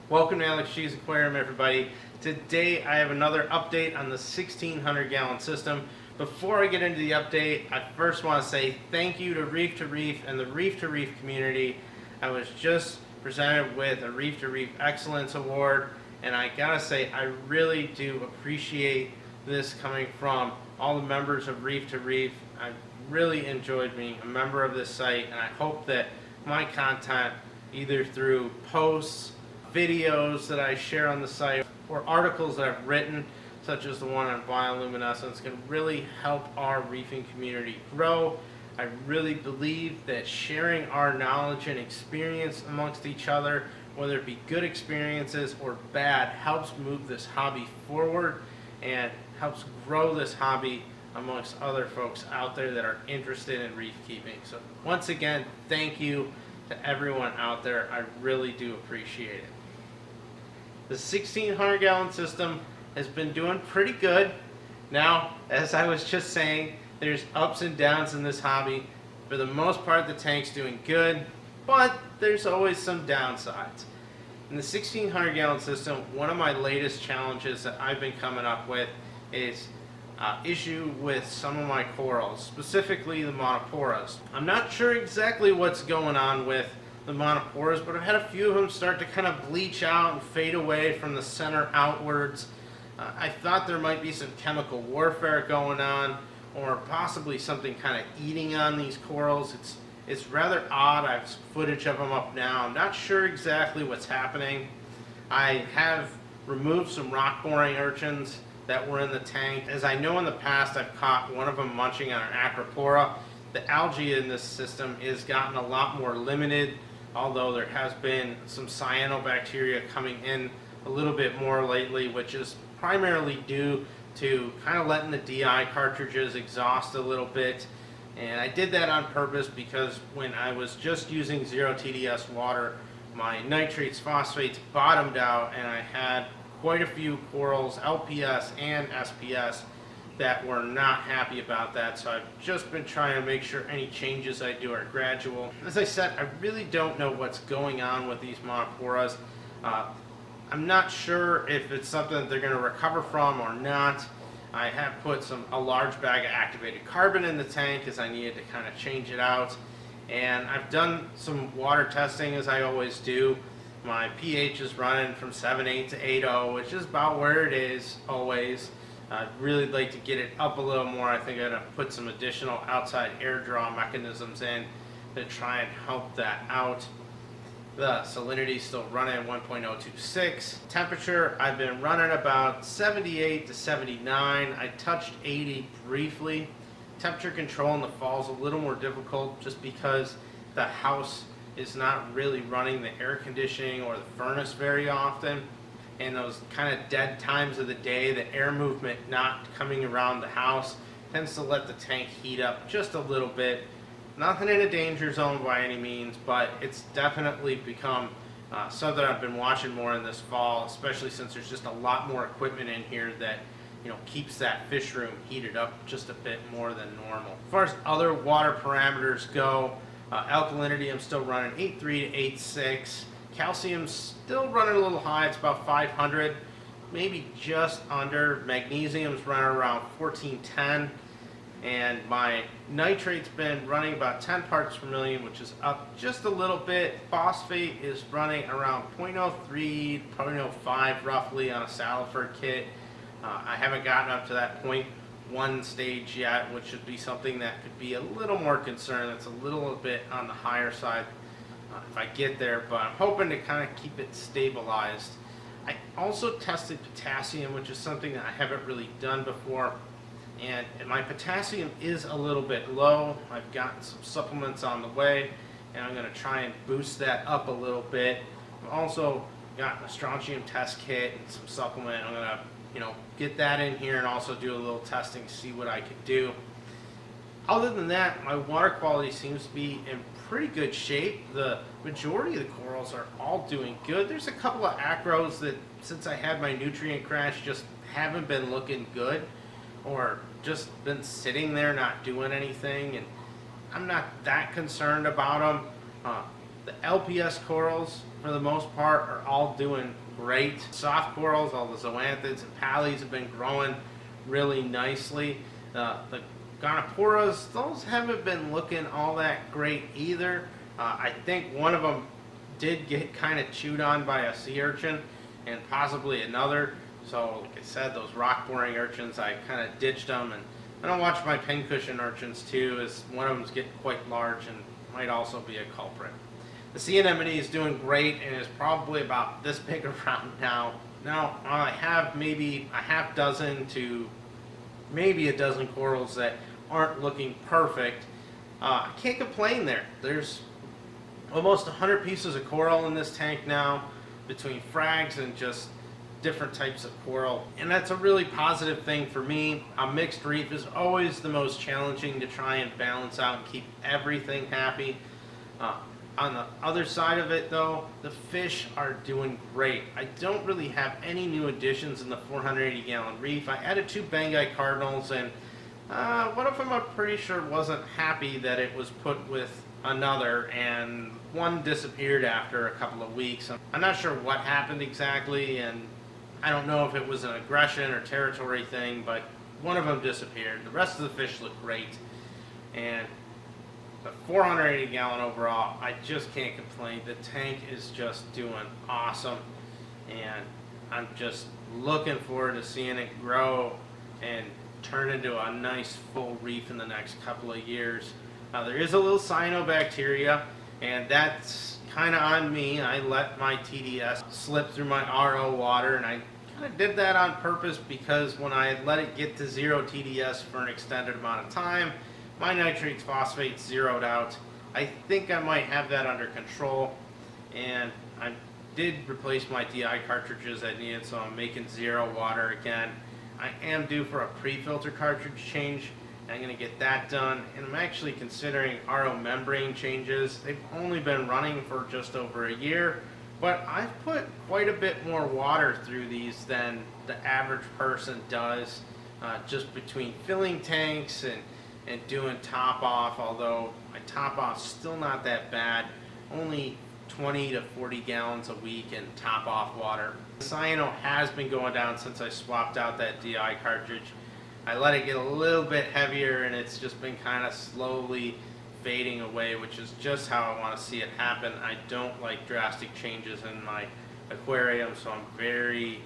Welcome to AlexGs Aquarium, everybody. Today I have another update on the 1600-gallon system. Before I get into the update, I first want to say thank you to Reef to Reef and the Reef to Reef community. I was just presented with a Reef to Reef Excellence Award, and I gotta say I really do appreciate this coming from all the members of Reef to Reef. I really enjoyed being a member of this site, and I hope that my content, either through posts, videos that I share on the site, or articles that I've written, such as the one on bioluminescence, can really help our reefing community grow. I really believe that sharing our knowledge and experience amongst each other, whether it be good experiences or bad, helps move this hobby forward and helps grow this hobby amongst other folks out there that are interested in reef keeping. So once again, thank you to everyone out there. I really do appreciate it. The 1600-gallon system has been doing pretty good. Now, as I was just saying, there's ups and downs in this hobby. For the most part, the tank's doing good, but there's always some downsides. In the 1600-gallon system, one of my latest challenges that I've been coming up with is issue with some of my corals, specifically the monoporas. I'm not sure exactly what's going on with the monoporas, but I've had a few of them start to kind of bleach out and fade away from the center outwards. I thought there might be some chemical warfare going on, or possibly something kind of eating on these corals. It's rather odd. I have some footage of them up now. I'm not sure exactly what's happening. I have removed some rock boring urchins that were in the tank. As I know in the past, I've caught one of them munching on an acropora. The algae in this system is gotten a lot more limited, although there has been some cyanobacteria coming in a little bit more lately, which is primarily due to kind of letting the DI cartridges exhaust a little bit. And I did that on purpose because when I was just using 0 TDS water, my nitrates, phosphates bottomed out, and I had quite a few corals, LPS and SPS, that were not happy about that. So I've just been trying to make sure any changes I do are gradual. As I said, I really don't know what's going on with these monoporas. I'm not sure if it's something that they're going to recover from or not. I have put a large bag of activated carbon in the tank as I needed to kind of change it out. And I've done some water testing, as I always do. My pH is running from 7.8 to 8.0, which is about where it is always. I'd really like to get it up a little more. I think I'm going to put some additional outside air draw mechanisms in to try and help that out. The salinity is still running at 1.026. Temperature, I've been running about 78 to 79. I touched 80 briefly. Temperature control in the fall is a little more difficult just because the house is not really running the air conditioning or the furnace very often. And those kind of dead times of the day, the air movement not coming around the house tends to let the tank heat up just a little bit. Nothing in a danger zone by any means, but it's definitely become something I've been watching more in this fall, especially since there's just a lot more equipment in here that keeps that fish room heated up just a bit more than normal. As far as other water parameters go, alkalinity I'm still running 8.3 to 8.6. Calcium's still running a little high, it's about 500, maybe just under. Magnesium's running around 1410, and my nitrate's been running about 10 parts per million, which is up just a little bit. Phosphate is running around 0.03, 0.05 roughly on a Saliford kit. I haven't gotten up to that 0.1 stage yet, which should be something that could be a little more concerned. That's a little bit on the higher side if I get there, but I'm hoping to kind of keep it stabilized. I also tested potassium, which is something that I haven't really done before, and my potassium is a little bit low. I've gotten some supplements on the way, and I'm going to try and boost that up a little bit. I've also got a strontium test kit and some supplement. I'm going to get that in here and also do a little testing to see what I can do. Other than that, my water quality seems to be in pretty good shape. The majority of the corals are all doing good. There's a couple of acros that, since I had my nutrient crash, just haven't been looking good, or just been sitting there not doing anything, and I'm not that concerned about them. The LPS corals, for the most part, are all doing great. Soft corals, all the zoanthids and pallies have been growing really nicely. The gonoporas, those haven't been looking all that great either. I think one of them did get kind of chewed on by a sea urchin and possibly another. So like I said, those rock boring urchins, I kind of ditched them, and I don't watch my pincushion urchins too, as one of them's getting quite large and might also be a culprit. The sea anemone is doing great and is probably about this big around now. Now I have maybe a half dozen to maybe a dozen corals that aren't looking perfect. I can't complain there. There's almost 100 pieces of coral in this tank now, between frags and just different types of coral, and that's a really positive thing for me. A mixed reef is always the most challenging to try and balance out and keep everything happy. On the other side of it though, the fish are doing great. I don't really have any new additions in the 480 gallon reef. I added 2 Banggai cardinals, and one of them I'm pretty sure wasn't happy that it was put with another, and one disappeared after a couple of weeks. I'm not sure what happened exactly, and I don't know if it was an aggression or territory thing, but one of them disappeared. The rest of the fish look great, and the 480 gallon overall, I just can't complain. The tank is just doing awesome, and I'm just looking forward to seeing it grow and turn into a nice full reef in the next couple of years. There is a little cyanobacteria, and that's kind of on me. I let my TDS slip through my RO water, and I kind of did that on purpose because when I let it get to 0 TDS for an extended amount of time, my nitrates phosphates zeroed out. I think I might have that under control, and I did replace my DI cartridges I needed, so I'm making 0 water again. I am due for a pre-filter cartridge change. I'm going to get that done, and I'm actually considering RO membrane changes. They've only been running for just over a year, but I've put quite a bit more water through these than the average person does, just between filling tanks and doing top off, although my top off's still not that bad, only 20 to 40 gallons a week in top off water. The cyano has been going down since I swapped out that DI cartridge. I let it get a little bit heavier, and it's just been kind of slowly fading away, which is just how I want to see it happen. I don't like drastic changes in my aquarium, so I'm very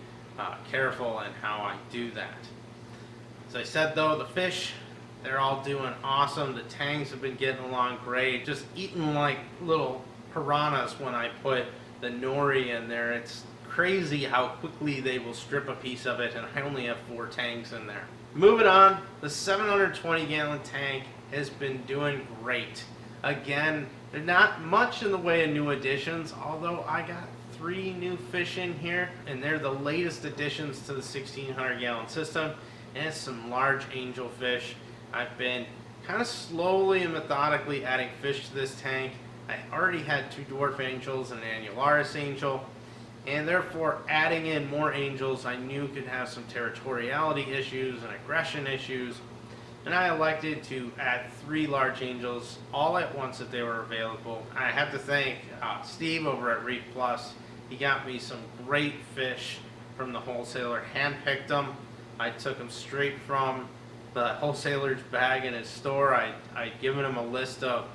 careful in how I do that. As I said though, the fish, they're all doing awesome. The tangs have been getting along great, just eating like little piranhas when I put the nori in there. It's crazy how quickly they will strip a piece of it, and I only have 4 tanks in there. Moving on, the 720 gallon tank has been doing great. Again, there's not much in the way of new additions, although I got 3 new fish in here, and they're the latest additions to the 1600 gallon system, and it's some large angelfish. I've been kind of slowly and methodically adding fish to this tank. I already had 2 dwarf angels and an annularis angel, and therefore adding in more angels I knew could have some territoriality issues and aggression issues, and I elected to add 3 large angels all at once if they were available. I have to thank Steve over at Reef Plus. He got me some great fish from the wholesaler, handpicked them. I took them straight from the wholesaler's bag in his store. I'd given him a list of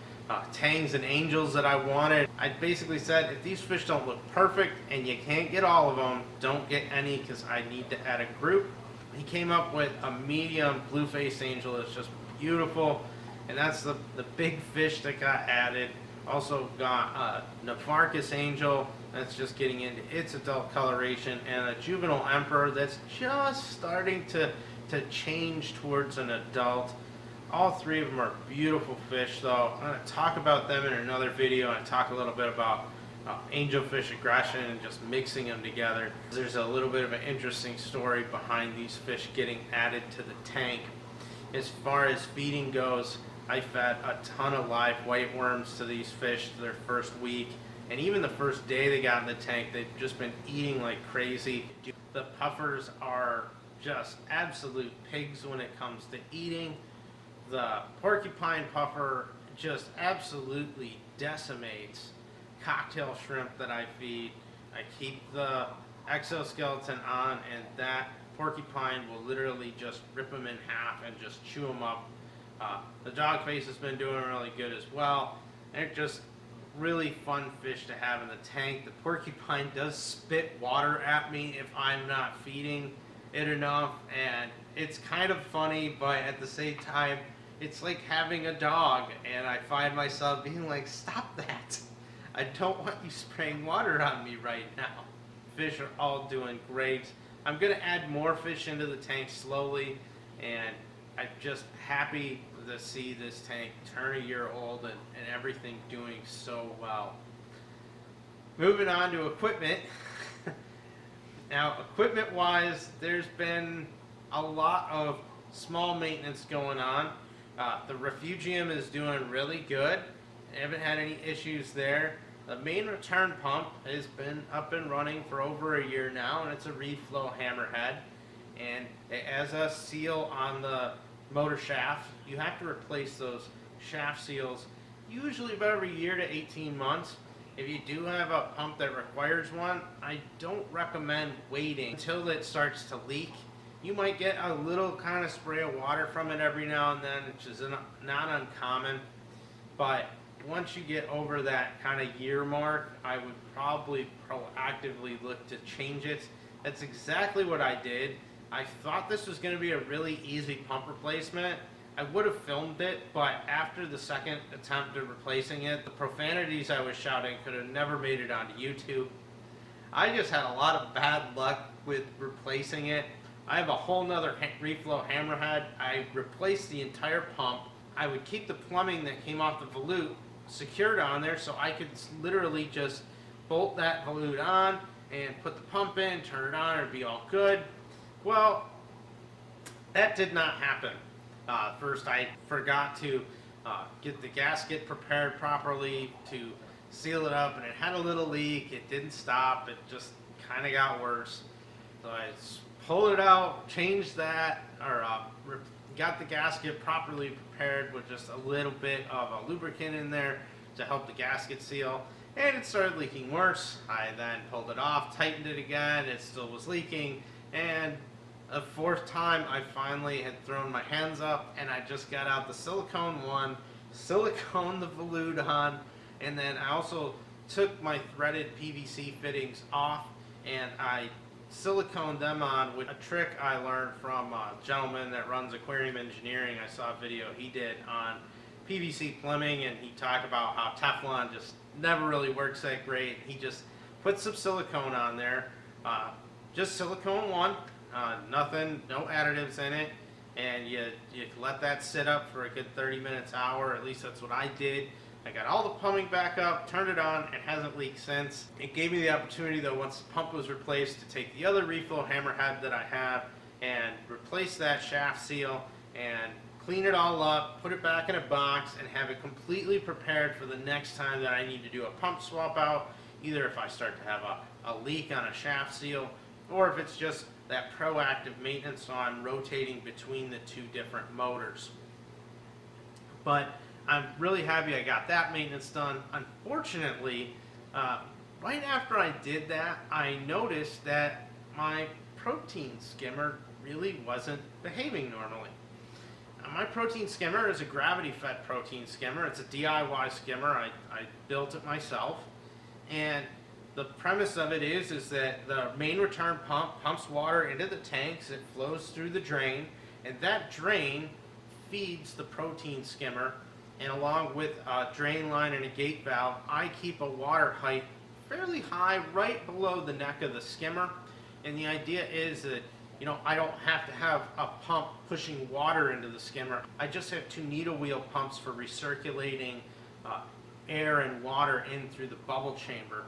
tangs and angels that I wanted. I basically said, if these fish don't look perfect and you can't get all of them, don't get any, because I need to add a group. He came up with a medium blue-faced angel that's just beautiful, and that's the big fish that got added. Also got a Navarcus angel that's just getting into its adult coloration, and a juvenile emperor that's just starting to change towards an adult. All 3 of them are beautiful fish, though. I'm going to talk about them in another video and talk a little bit about angelfish aggression and just mixing them together. There's a little bit of an interesting story behind these fish getting added to the tank. As far as feeding goes, I fed a ton of live white worms to these fish their first week, and even the first day they got in the tank, they've just been eating like crazy. The puffers are just absolute pigs when it comes to eating. The porcupine puffer just absolutely decimates cocktail shrimp that I feed. I keep the exoskeleton on, and that porcupine will literally just rip them in half and just chew them up. The dogface has been doing really good as well. They're just really fun fish to have in the tank. The porcupine does spit water at me if I'm not feeding it enough, and it's kind of funny, but at the same time it's like having a dog, and I find myself being like, stop that, I don't want you spraying water on me right now. Fish are all doing great. I'm gonna add more fish into the tank slowly, and I'm just happy to see this tank turn a year old and everything doing so well. Moving on to equipment. Now, equipment wise, there's been a lot of small maintenance going on. The refugium is doing really good. I haven't had any issues there. The main return pump has been up and running for over a year now, and it's a reflow hammerhead, and it has a seal on the motor shaft. You have to replace those shaft seals usually about every year to 18 months. If you do have a pump that requires one, I don't recommend waiting until it starts to leak. You might get a little kind of spray of water from it every now and then, which is not uncommon, but once you get over that kind of year mark, I would probably proactively look to change it. That's exactly what I did. I thought this was going to be a really easy pump replacement. I would have filmed it, but after the second attempt at replacing it, the profanities I was shouting could have never made it onto YouTube. I just had a lot of bad luck with replacing it. I have a whole nother reflow hammerhead. I replaced the entire pump. I would keep the plumbing that came off the volute secured on there, so I could literally just bolt that volute on and put the pump in, turn it on, and it'd be all good. Well, that did not happen. First, I forgot to get the gasket prepared properly to seal it up, and it had a little leak. It didn't stop. It just kind of got worse. So I pulled it out, changed that, or got the gasket properly prepared with just a little bit of a lubricant in there to help the gasket seal, and it started leaking worse. I then pulled it off, tightened it again, it still was leaking, and a fourth time I finally had thrown my hands up, and I just got out the silicone one, siliconed the volute on, and then I also took my threaded PVC fittings off, and I siliconed them on with a trick I learned from a gentleman that runs Aquarium Engineering. I saw a video he did on PVC plumbing, and he talked about how Teflon just never really works that great. He just put some silicone on there, just silicone one, nothing, no additives in it, and you let that sit up for a good 30 minutes, hour. At least that's what I did. I got all the plumbing back up, turned it on, it hasn't leaked since. It gave me the opportunity, though, once the pump was replaced, to take the other reflow hammerhead that I have and replace that shaft seal and clean it all up, put it back in a box, and have it completely prepared for the next time that I need to do a pump swap out, either if I start to have a leak on a shaft seal, or if it's just that proactive maintenance, so I'm rotating between the two different motors. But I'm really happy I got that maintenance done. Unfortunately, right after I did that, I noticed that my protein skimmer really wasn't behaving normally. My protein skimmer is a gravity-fed protein skimmer. It's a DIY skimmer. I built it myself, and the premise of it is that the main return pump pumps water into the tanks. It flows through the drain, and that drain feeds the protein skimmer. And along with a drain line and a gate valve, I keep a water height fairly high right below the neck of the skimmer. And the idea is that, you know, I don't have to have a pump pushing water into the skimmer. I just have two needle wheel pumps for recirculating air and water in through the bubble chamber.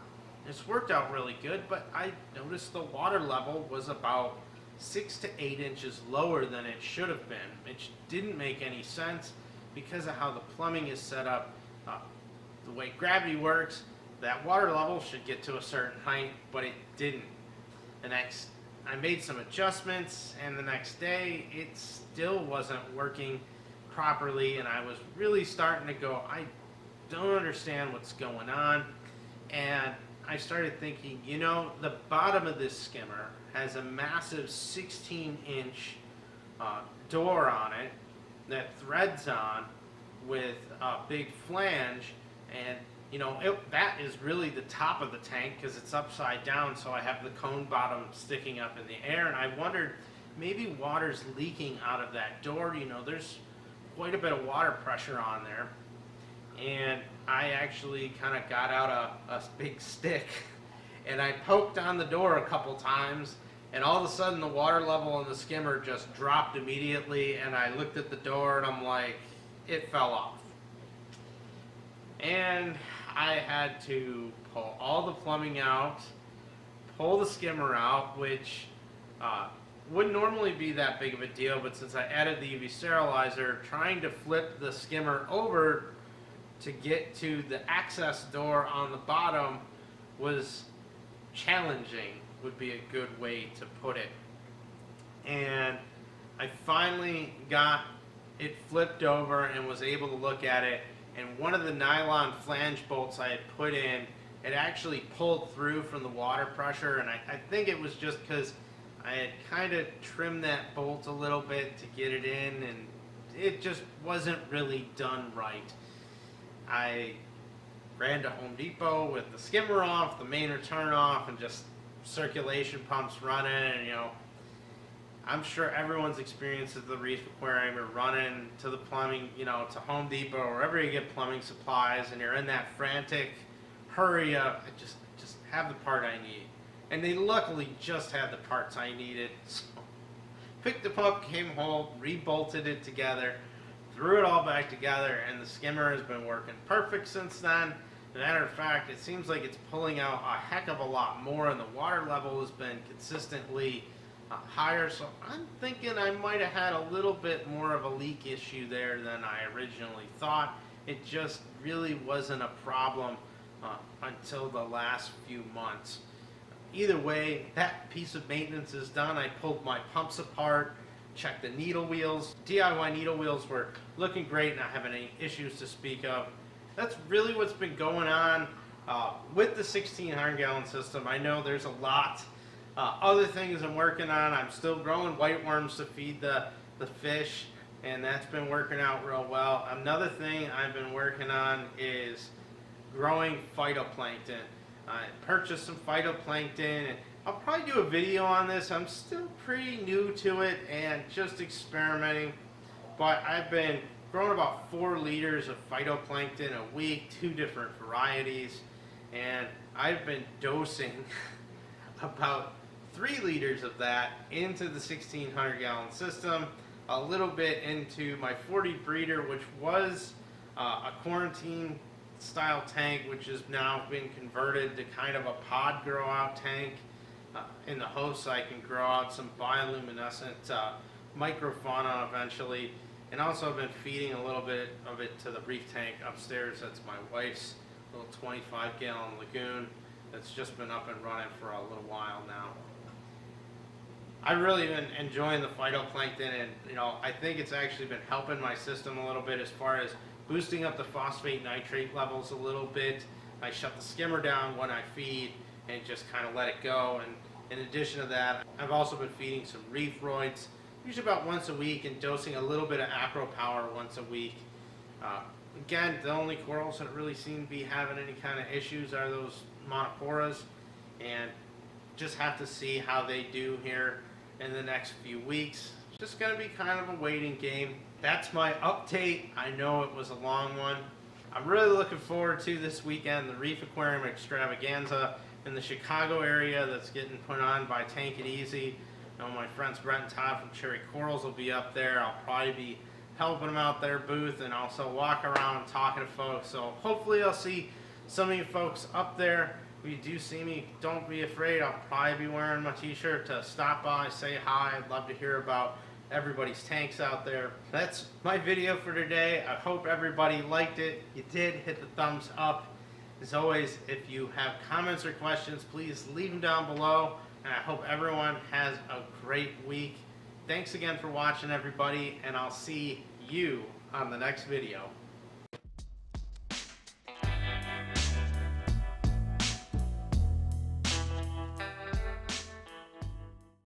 It's worked out really good, but I noticed the water level was about 6 to 8 inches lower than it should have been, which didn't make any sense because of how the plumbing is set up. The way gravity works, that water level should get to a certain height, but it didn't. I made some adjustments, and the next day it still wasn't working properly, and I was really starting to go, I don't understand what's going on. And I started thinking, you know, the bottom of this skimmer has a massive 16-inch door on it that threads on with a big flange, and you know, that is really the top of the tank because it's upside down, so I have the cone bottom sticking up in the air, and I wondered maybe water's leaking out of that door. You know, there's quite a bit of water pressure on there. And I actually kind of got out a big stick and I poked on the door a couple times, and all of a sudden the water level in the skimmer just dropped immediately, and I looked at the door and I'm like, it fell off. And I had to pull all the plumbing out, pull the skimmer out, which wouldn't normally be that big of a deal, but since I added the UV sterilizer, trying to flip the skimmer over to get to the access door on the bottom was challenging, would be a good way to put it. And I finally got it flipped over and was able to look at it, and one of the nylon flange bolts I had put in, it actually pulled through from the water pressure, and I think it was just because I had kind of trimmed that bolt a little bit to get it in, and it just wasn't really done right. I ran to Home Depot with the skimmer off, the main return off, and just circulation pumps running, and you know, I'm sure everyone's experienced at the Reef Aquarium or running to the plumbing, you know, to Home Depot or wherever you get plumbing supplies, and you're in that frantic hurry up, just have the part I need. And they luckily just had the parts I needed, so picked them up, came home, rebolted it together, threw it all back together, and the skimmer has been working perfect since then. As a matter of fact, it seems like it's pulling out a heck of a lot more, and the water level has been consistently higher, so I'm thinking I might have had a little bit more of a leak issue there than I originally thought. It just really wasn't a problem until the last few months. Either way, that piece of maintenance is done. I pulled my pumps apart, checked the needle wheels. DIY needle wheels were looking great, not having any issues to speak of. That's really what's been going on with the 1600 gallon system. I know there's a lot other things I'm working on. I'm still growing white worms to feed the fish, and that's been working out real well. Another thing I've been working on is growing phytoplankton. I purchased some phytoplankton, and I'll probably do a video on this. I'm still pretty new to it and just experimenting, but I've been growing about 4 liters of phytoplankton a week, 2 different varieties, and I've been dosing about 3 liters of that into the 1600 gallon system, a little bit into my 40 breeder, which was a quarantine style tank, which has now been converted to kind of a pod grow out tank. In the host, I can grow out some bioluminescent microfauna eventually, and also I've been feeding a little bit of it to the reef tank upstairs. That's my wife's little 25 gallon Lagoon that's just been up and running for a little while now. I've really been enjoying the phytoplankton, and you know, I think it's actually been helping my system a little bit as far as boosting up the phosphate nitrate levels a little bit. I shut the skimmer down when I feed and just kind of let it go. And in addition to that, I've also been feeding some reef roids, usually about once a week, and dosing a little bit of acro power once a week. Again, the only corals that really seem to be having any kind of issues are those monoporas, and just have to see how they do here in the next few weeks. It's just going to be kind of a waiting game. That's my update. I know it was a long one. I'm really looking forward to this weekend, the Reef Aquarium Extravaganza in the Chicago area that's getting put on by Tank It Easy. I know my friends Brent and Todd from Cherry Corals will be up there. I'll probably be helping them out their booth and also walk around talking to folks. So hopefully I'll see some of you folks up there. If you do see me, don't be afraid. I'll probably be wearing my t-shirt to stop by, say hi. I'd love to hear about everybody's tanks out there. That's my video for today. I hope everybody liked it. If you did, hit the thumbs up. As always, if you have comments or questions, please leave them down below. And I hope everyone has a great week. Thanks again for watching, everybody, and I'll see you on the next video.